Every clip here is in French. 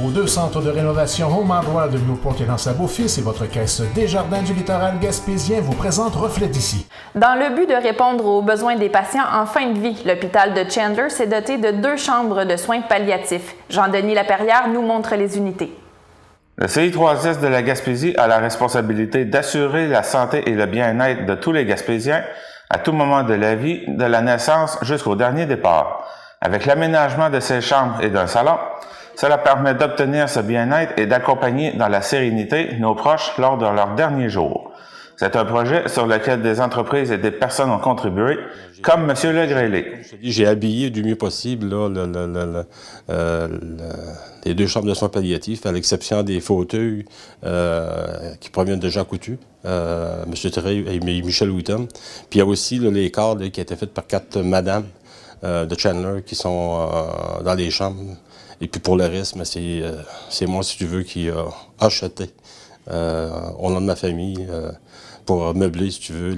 Vos 2 centres de rénovation Home Hardware de Newport et L'Anse-à-Beaufils et votre caisse Desjardins du littoral gaspésien vous présentent Reflet d'ici. Dans le but de répondre aux besoins des patients en fin de vie, l'hôpital de Chandler s'est doté de 2 chambres de soins palliatifs. Jean-Denis Laperrière nous montre les unités. Le CI3S de la Gaspésie a la responsabilité d'assurer la santé et le bien-être de tous les Gaspésiens à tout moment de la vie, de la naissance jusqu'au dernier départ. Avec l'aménagement de ces chambres et d'un salon, cela permet d'obtenir ce bien-être et d'accompagner dans la sérénité nos proches lors de leurs derniers jours. C'est un projet sur lequel des entreprises et des personnes ont contribué, comme M. Legrelé. J'ai habillé du mieux possible là, les 2 chambres de soins palliatifs, à l'exception des fauteuils qui proviennent de Jean Coutu, M. Théré et Michel Wheaton. Puis il y a aussi là, les cadres qui ont été faits par 4 madames de Chandler qui sont dans les chambres. Et puis pour le reste, c'est moi, si tu veux, qui a acheté au nom de ma famille pour meubler, si tu veux,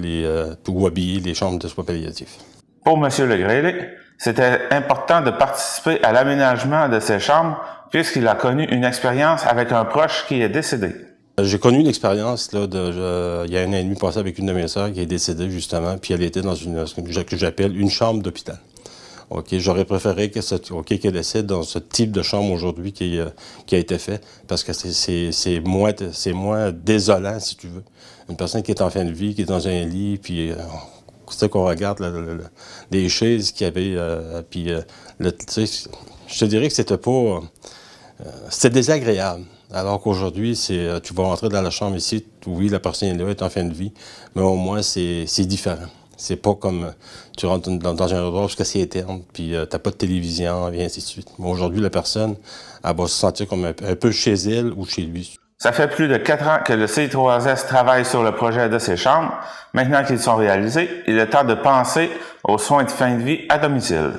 ou habiller les chambres de soins palliatifs. Pour M. Legrelé, c'était important de participer à l'aménagement de ces chambres puisqu'il a connu une expérience avec un proche qui est décédé. J'ai connu l'expérience il y a 1 an et demi passé avec une de mes sœurs qui est décédée justement, puis elle était dans ce que j'appelle une chambre d'hôpital. OK, j'aurais préféré qu'elle décède dans ce type de chambre aujourd'hui qui a été fait, parce que c'est moins désolant, si tu veux. Une personne qui est en fin de vie, qui est dans un lit, puis c'est qu'on regarde les chaises qu'il y avait, puis tu sais, je te dirais que c'était pas... c'était désagréable. Alors qu'aujourd'hui, tu vas rentrer dans la chambre ici, oui, la personne est là, est en fin de vie, mais au moins, c'est différent. C'est pas comme tu rentres dans un endroit parce que c'est éterne, puis t'as pas de télévision, et ainsi de suite. Mais aujourd'hui, la personne, elle va se sentir comme un peu chez elle ou chez lui. Ça fait plus de 4 ans que le CI3S travaille sur le projet de ces chambres. Maintenant qu'ils sont réalisés, il est temps de penser aux soins de fin de vie à domicile.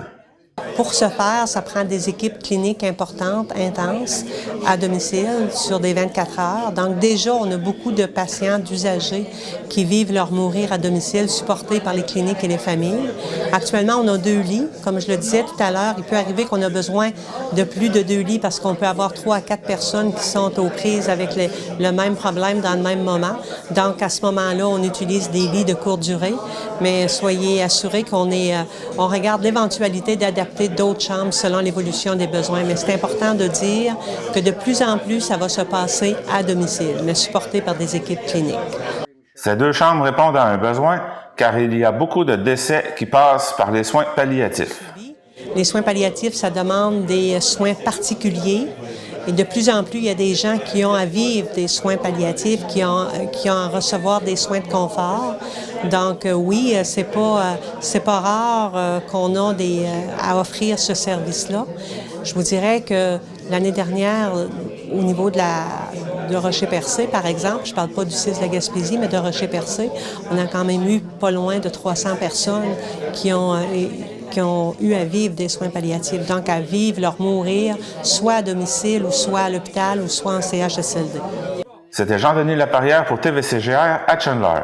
Pour ce faire, ça prend des équipes cliniques importantes, intenses, à domicile, sur des 24 heures. Donc déjà, on a beaucoup de patients, d'usagers qui vivent leur mourir à domicile, supportés par les cliniques et les familles. Actuellement, on a 2 lits. Comme je le disais tout à l'heure, il peut arriver qu'on a besoin de plus de 2 lits parce qu'on peut avoir 3 à 4 personnes qui sont aux prises avec le même problème dans le même moment. Donc, à ce moment-là, on utilise des lits de courte durée, mais soyez assurés qu'on regarde l'éventualité d'adapter d'autres chambres selon l'évolution des besoins. Mais c'est important de dire que de plus en plus, ça va se passer à domicile, mais supporté par des équipes cliniques. Ces 2 chambres répondent à un besoin, car il y a beaucoup de décès qui passent par les soins palliatifs. Les soins palliatifs, ça demande des soins particuliers. Et de plus en plus, il y a des gens qui ont à vivre des soins palliatifs, qui ont à recevoir des soins de confort. Donc oui, c'est pas rare qu'on a à offrir ce service-là. Je vous dirais que l'année dernière, au niveau de Rocher-Percé, par exemple, je ne parle pas du CIS de la Gaspésie, mais de Rocher-Percé, on a quand même eu pas loin de 300 personnes qui ont eu à vivre des soins palliatifs, donc à vivre leur mourir, soit à domicile, ou soit à l'hôpital, ou soit en CHSLD. C'était Jean-Denis Laperrière pour TVCGR à Chandler.